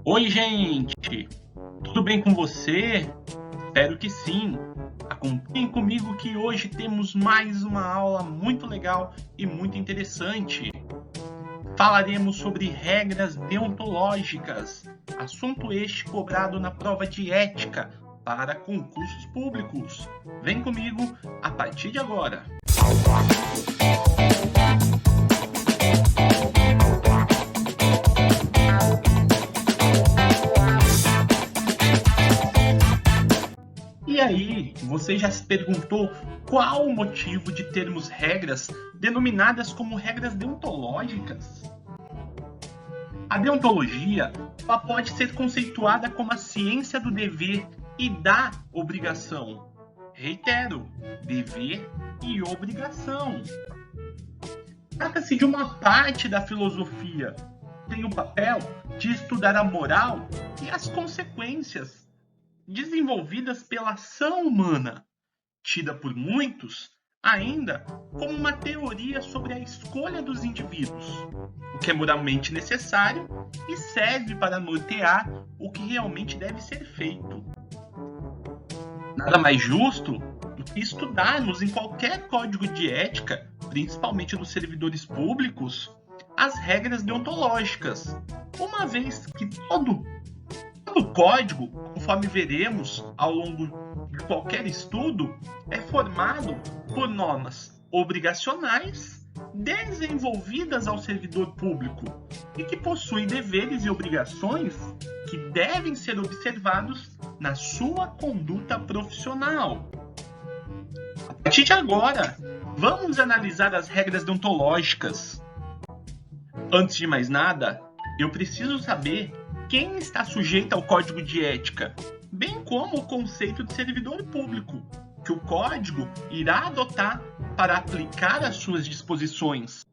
Oi, gente! Tudo bem com você? Espero que sim! Acompanhe comigo que hoje temos mais uma aula muito legal e muito interessante. Falaremos sobre regras deontológicas, assunto este cobrado na prova de ética para concursos públicos. Vem comigo a partir de agora! E aí, você já se perguntou qual o motivo de termos regras denominadas como regras deontológicas? A deontologia ela pode ser conceituada como a ciência do dever e da obrigação. Reitero, dever e obrigação. Trata-se de uma parte da filosofia que tem o papel de estudar a moral e as consequências desenvolvidas pela ação humana, tida por muitos ainda como uma teoria sobre a escolha dos indivíduos, o que é moralmente necessário e serve para nortear o que realmente deve ser feito. Nada mais justo do que estudarmos em qualquer código de ética, principalmente dos servidores públicos, as regras deontológicas, uma vez que todo código, conforme veremos ao longo de qualquer estudo, é formado por normas obrigacionais desenvolvidas ao servidor público e que possuem deveres e obrigações que devem ser observados na sua conduta profissional. A partir de agora, vamos analisar as regras deontológicas. Antes de mais nada, eu preciso saber quem está sujeito ao código de ética, bem como o conceito de servidor público, que o código irá adotar para aplicar as suas disposições.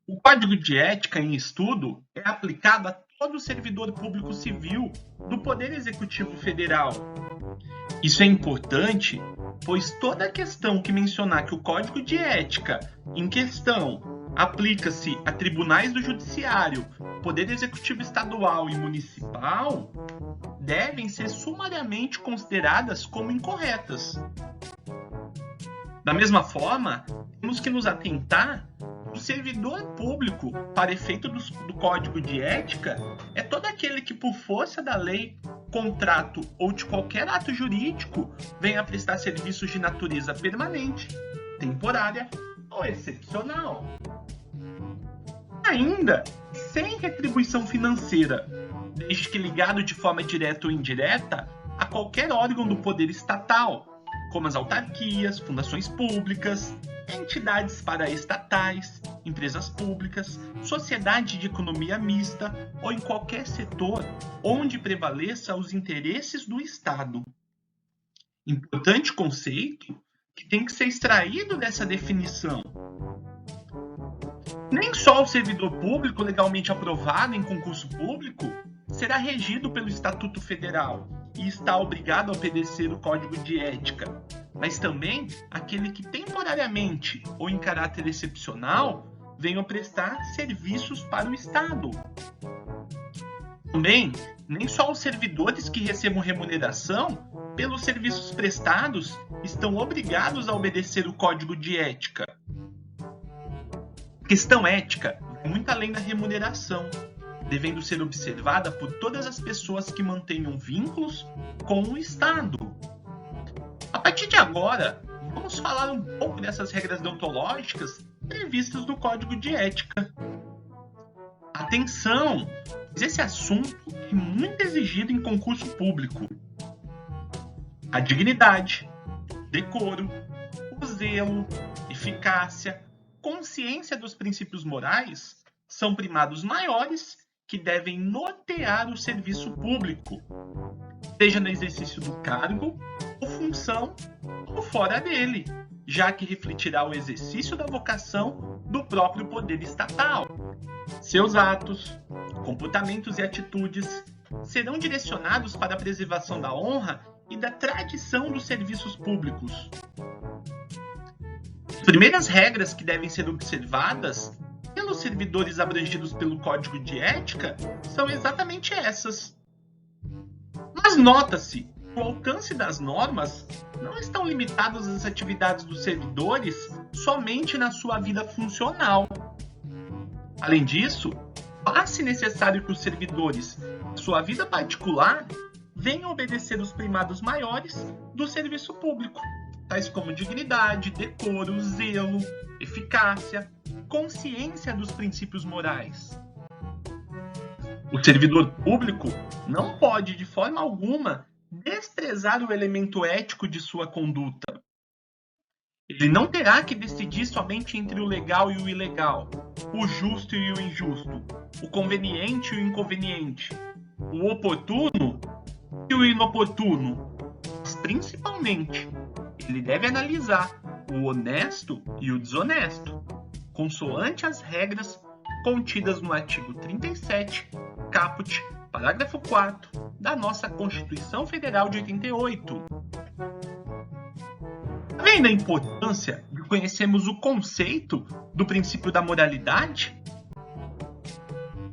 O código de ética em estudo é aplicado a todo servidor público civil do Poder Executivo Federal. Isso é importante, pois toda questão que mencionar que o código de ética em questão aplica-se a tribunais do Judiciário, Poder Executivo Estadual e Municipal, devem ser sumariamente consideradas como incorretas. Da mesma forma, temos que nos atentar que o servidor público, para efeito do Código de Ética, é todo aquele que, por força da lei, contrato ou de qualquer ato jurídico, venha prestar serviços de natureza permanente, temporária ou excepcional. Ainda sem retribuição financeira, desde que ligado de forma direta ou indireta a qualquer órgão do poder estatal, como as autarquias, fundações públicas, entidades paraestatais, empresas públicas, sociedade de economia mista ou em qualquer setor onde prevaleça os interesses do Estado. Importante conceito que tem que ser extraído dessa definição. Nem só o servidor público legalmente aprovado em concurso público será regido pelo Estatuto Federal e está obrigado a obedecer o Código de Ética, mas também aquele que temporariamente ou em caráter excepcional venha prestar serviços para o Estado. Também, nem só os servidores que recebam remuneração pelos serviços prestados estão obrigados a obedecer o Código de Ética. A questão ética vai muito além da remuneração, devendo ser observada por todas as pessoas que mantenham vínculos com o Estado. A partir de agora, vamos falar um pouco dessas regras deontológicas previstas no Código de Ética. Atenção, pois esse assunto é muito exigido em concurso público. A dignidade, decoro, o zelo, eficácia, consciência dos princípios morais são primados maiores que devem nortear o serviço público, seja no exercício do cargo ou função ou fora dele, já que refletirá o exercício da vocação do próprio poder estatal. Seus atos, comportamentos e atitudes serão direcionados para a preservação da honra e da tradição dos serviços públicos. As primeiras regras que devem ser observadas pelos servidores abrangidos pelo Código de Ética são exatamente essas. Mas nota-se que o alcance das normas não estão limitados às atividades dos servidores somente na sua vida funcional. Além disso, faz-se necessário que os servidores, na sua vida particular, venham obedecer os primados maiores do serviço público, tais como dignidade, decoro, zelo, eficácia, consciência dos princípios morais. O servidor público não pode, de forma alguma, desprezar o elemento ético de sua conduta. Ele não terá que decidir somente entre o legal e o ilegal, o justo e o injusto, o conveniente e o inconveniente, o oportuno e o inoportuno. Mas, principalmente, ele deve analisar o honesto e o desonesto, consoante as regras contidas no artigo 37, caput, parágrafo 4, da nossa Constituição Federal de 88. Além da importância de conhecermos o conceito do princípio da moralidade,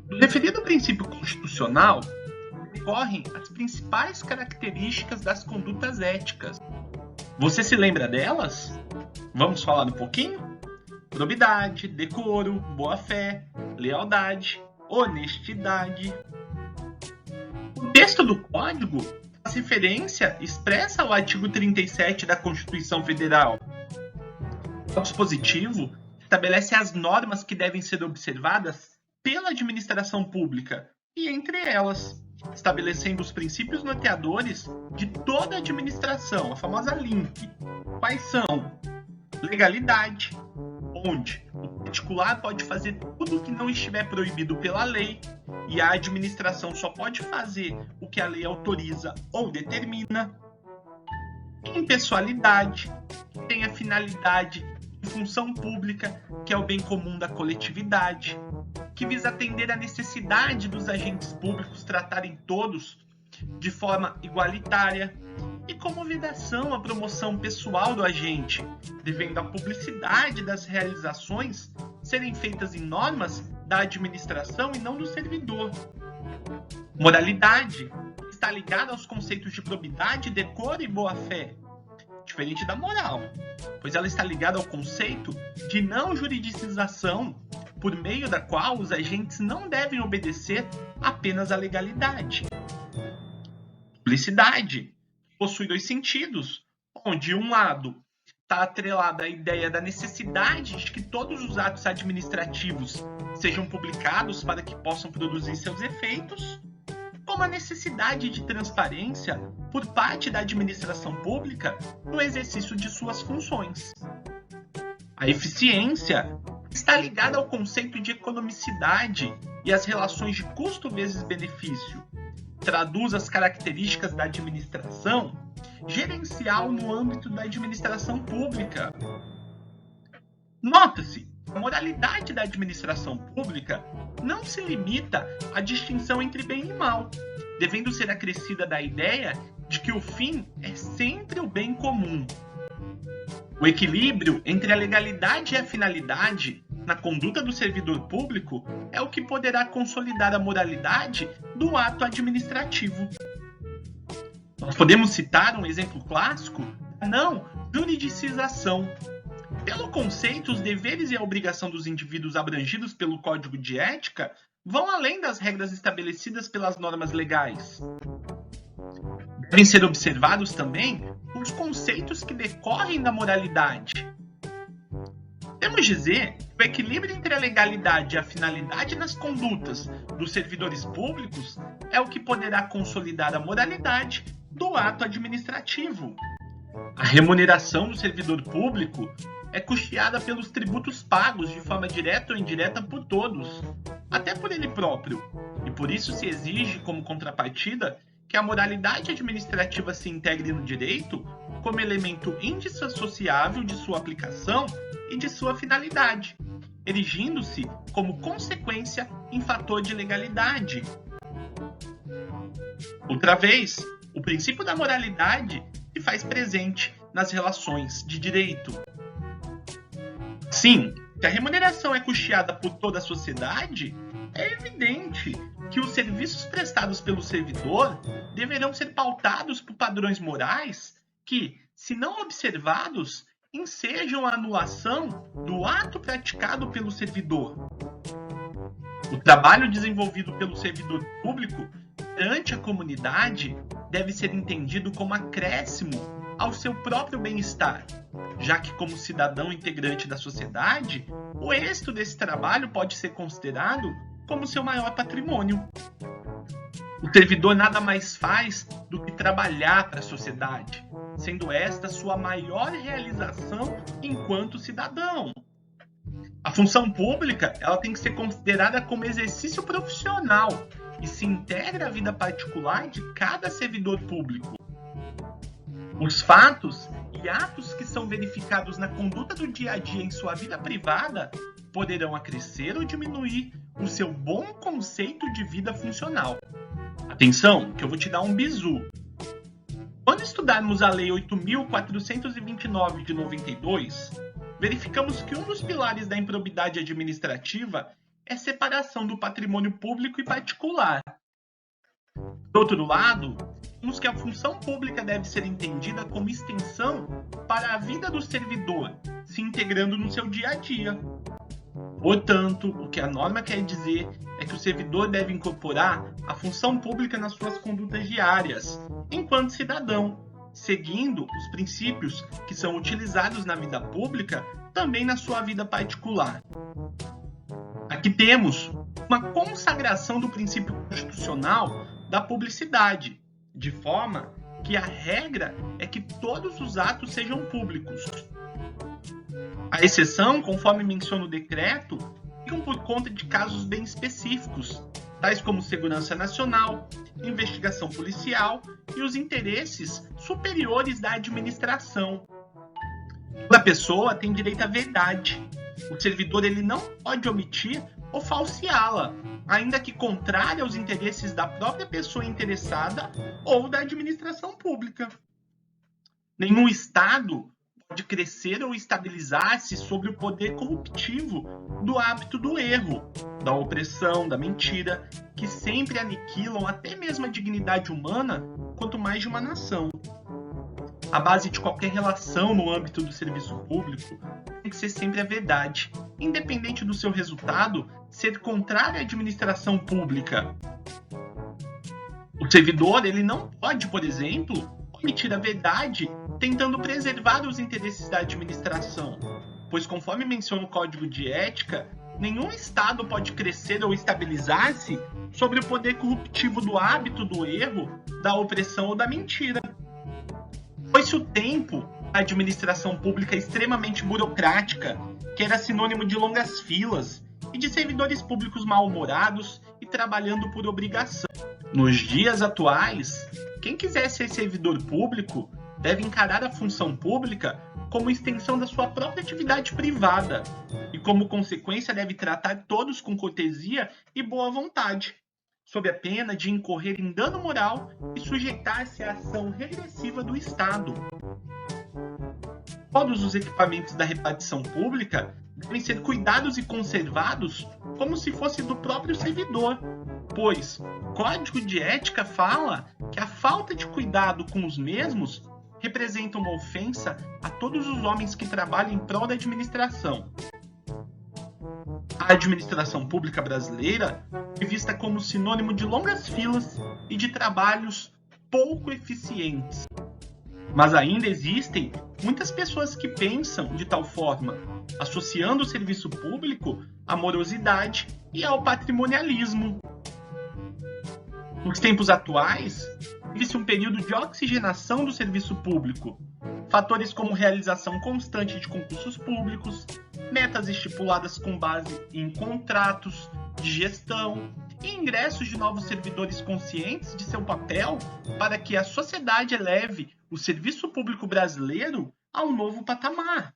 do referido princípio constitucional decorrem as principais características das condutas éticas. Você se lembra delas? Vamos falar um pouquinho? Probidade, decoro, boa-fé, lealdade, honestidade. O texto do Código faz referência expressa ao artigo 37 da Constituição Federal. O dispositivo estabelece as normas que devem ser observadas pela administração pública e, entre elas, estabelecendo os princípios norteadores de toda a administração, a famosa LINP. Quais são? Legalidade, onde o particular pode fazer tudo o que não estiver proibido pela lei e a administração só pode fazer o que a lei autoriza ou determina. Impessoalidade, que tem a finalidade de função pública, que é o bem comum da coletividade, que visa atender à necessidade dos agentes públicos tratarem todos de forma igualitária, e convidação à promoção pessoal do agente, devendo a publicidade das realizações serem feitas em normas da administração e não do servidor. Moralidade está ligada aos conceitos de probidade, decoro e boa-fé, diferente da moral, pois ela está ligada ao conceito de não juridicização, por meio da qual os agentes não devem obedecer apenas à legalidade. Publicidade possui dois sentidos, onde um lado está atrelada à ideia da necessidade de que todos os atos administrativos sejam publicados para que possam produzir seus efeitos, como a necessidade de transparência por parte da administração pública no exercício de suas funções. A eficiência está ligada ao conceito de economicidade e às relações de custo vezes benefício. Traduz as características da administração gerencial no âmbito da administração pública. Nota-se, a moralidade da administração pública não se limita à distinção entre bem e mal, devendo ser acrescida da ideia de que o fim é sempre o bem comum. O equilíbrio entre a legalidade e a finalidade na conduta do servidor público é o que poderá consolidar a moralidade do ato administrativo. Nós podemos citar um exemplo clássico da não juridicização. Pelo conceito, os deveres e a obrigação dos indivíduos abrangidos pelo Código de Ética vão além das regras estabelecidas pelas normas legais. Devem ser observados também os conceitos que decorrem da moralidade. Podemos dizer que o equilíbrio entre a legalidade e a finalidade nas condutas dos servidores públicos é o que poderá consolidar a moralidade do ato administrativo. A remuneração do servidor público é custeada pelos tributos pagos de forma direta ou indireta por todos, até por ele próprio, e por isso se exige como contrapartida que a moralidade administrativa se integre no direito como elemento indissociável de sua aplicação e de sua finalidade, erigindo-se como consequência em fator de legalidade. Outra vez, o princípio da moralidade se faz presente nas relações de direito. Sim, que a remuneração é custeada por toda a sociedade, é evidente que os serviços prestados pelo servidor deverão ser pautados por padrões morais que, se não observados, ensejam a anulação do ato praticado pelo servidor. O trabalho desenvolvido pelo servidor público perante a comunidade deve ser entendido como acréscimo ao seu próprio bem-estar, já que, como cidadão integrante da sociedade, o êxito desse trabalho pode ser considerado como seu maior patrimônio. O servidor nada mais faz do que trabalhar para a sociedade, sendo esta sua maior realização enquanto cidadão. A função pública ela tem que ser considerada como exercício profissional e se integra à vida particular de cada servidor público. Os fatos e atos que são verificados na conduta do dia a dia em sua vida privada poderão acrescer ou diminuir o seu bom conceito de vida funcional. Atenção, que eu vou te dar um bizu. Quando estudarmos a Lei 8.429 de 92, verificamos que um dos pilares da improbidade administrativa é a separação do patrimônio público e particular. Por outro lado, vimos que a função pública deve ser entendida como extensão para a vida do servidor, se integrando no seu dia a dia. Portanto, o que a norma quer dizer é que o servidor deve incorporar a função pública nas suas condutas diárias, enquanto cidadão, seguindo os princípios que são utilizados na vida pública também na sua vida particular. Aqui temos uma consagração do princípio constitucional da publicidade, de forma que a regra é que todos os atos sejam públicos. A exceção, conforme menciona o decreto, ficam por conta de casos bem específicos, tais como segurança nacional, investigação policial e os interesses superiores da administração. Toda pessoa tem direito à verdade. O servidor ele não pode omitir ou falseá-la, ainda que contrária aos interesses da própria pessoa interessada ou da administração pública. Nenhum Estado pode crescer ou estabilizar-se sobre o poder corruptivo do hábito do erro, da opressão, da mentira, que sempre aniquilam até mesmo a dignidade humana, quanto mais de uma nação. A base de qualquer relação no âmbito do serviço público tem que ser sempre a verdade, independente do seu resultado ser contrário à administração pública. O servidor ele não pode, por exemplo, omitir a verdade tentando preservar os interesses da administração, pois, conforme menciona o Código de Ética, nenhum Estado pode crescer ou estabilizar-se sobre o poder corruptivo do hábito do erro, da opressão ou da mentira. Foi-se o tempo da administração pública extremamente burocrática, que era sinônimo de longas filas e de servidores públicos mal-humorados e trabalhando por obrigação. Nos dias atuais, quem quiser ser servidor público deve encarar a função pública como extensão da sua própria atividade privada e, como consequência, deve tratar todos com cortesia e boa vontade, sob a pena de incorrer em dano moral e sujeitar-se à ação regressiva do Estado. Todos os equipamentos da repartição pública devem ser cuidados e conservados como se fosse do próprio servidor, pois o Código de Ética fala que a falta de cuidado com os mesmos representa uma ofensa a todos os homens que trabalham em prol da administração. A administração pública brasileira é vista como sinônimo de longas filas e de trabalhos pouco eficientes. Mas ainda existem muitas pessoas que pensam de tal forma, associando o serviço público à morosidade e ao patrimonialismo. Nos tempos atuais, vive-se um período de oxigenação do serviço público. Fatores como realização constante de concursos públicos, metas estipuladas com base em contratos de gestão e ingressos de novos servidores conscientes de seu papel para que a sociedade eleve o serviço público brasileiro a um novo patamar.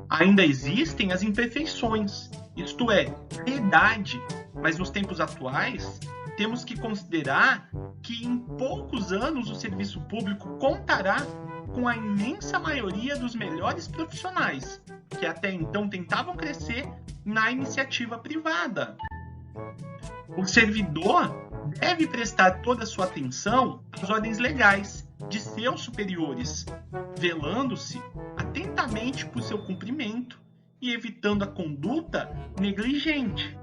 Ainda existem as imperfeições, isto é, verdade, mas nos tempos atuais temos que considerar que em poucos anos o serviço público contará com a imensa maioria dos melhores profissionais, que até então tentavam crescer na iniciativa privada. O servidor deve prestar toda a sua atenção às ordens legais de seus superiores, velando-se atentamente por seu cumprimento e evitando a conduta negligente.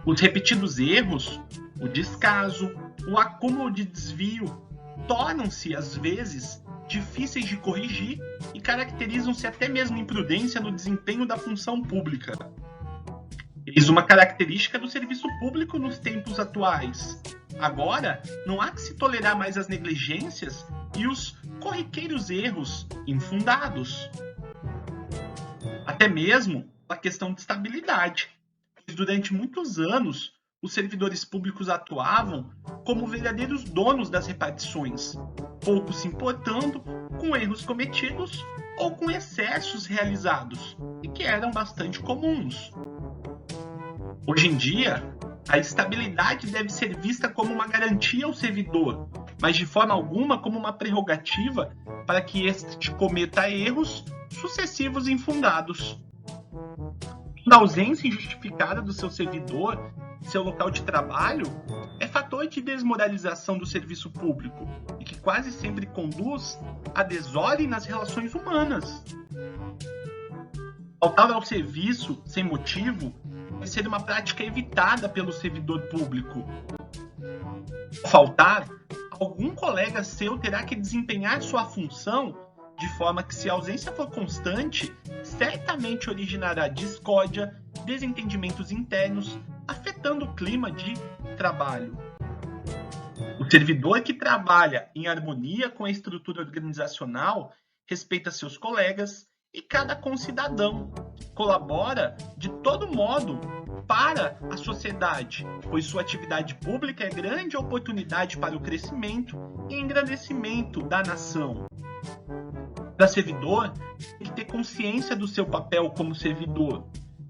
Os repetidos erros, o descaso, o acúmulo de desvio tornam-se, às vezes, difíceis de corrigir e caracterizam-se até mesmo imprudência no desempenho da função pública. Eis uma característica do serviço público nos tempos atuais. Agora, não há que se tolerar mais as negligências e os corriqueiros erros infundados. Até mesmo a questão de estabilidade, pois durante muitos anos os servidores públicos atuavam como verdadeiros donos das repartições, pouco se importando com erros cometidos ou com excessos realizados, e que eram bastante comuns. Hoje em dia, a estabilidade deve ser vista como uma garantia ao servidor, mas de forma alguma como uma prerrogativa para que este cometa erros sucessivos e infundados. A ausência injustificada do seu servidor em seu local de trabalho é fator de desmoralização do serviço público e que quase sempre conduz a desordem nas relações humanas. Faltar ao serviço sem motivo deve ser uma prática evitada pelo servidor público. Ao faltar, algum colega seu terá que desempenhar sua função de forma que, se a ausência for constante, certamente originará discórdia, desentendimentos internos, afetando o clima de trabalho. O servidor que trabalha em harmonia com a estrutura organizacional respeita seus colegas e cada concidadão, colabora de todo modo para a sociedade, pois sua atividade pública é grande oportunidade para o crescimento e engrandecimento da nação. Para servidor, tem que ter consciência do seu papel como servidor,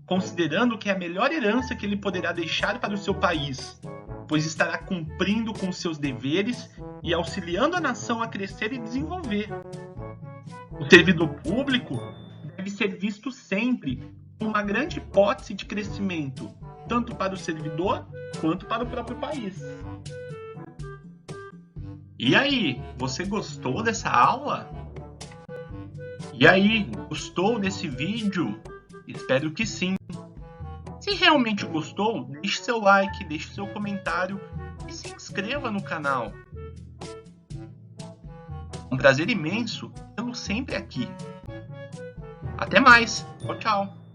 considerando que é a melhor herança que ele poderá deixar para o seu país, pois estará cumprindo com seus deveres e auxiliando a nação a crescer e desenvolver. O servidor público deve ser visto sempre como uma grande hipótese de crescimento, tanto para o servidor quanto para o próprio país. E aí, você gostou dessa aula? E aí, gostou desse vídeo? Espero que sim. Se realmente gostou, deixe seu like, deixe seu comentário e se inscreva no canal. Um prazer imenso tê-lo sempre aqui. Até mais. Tchau, tchau.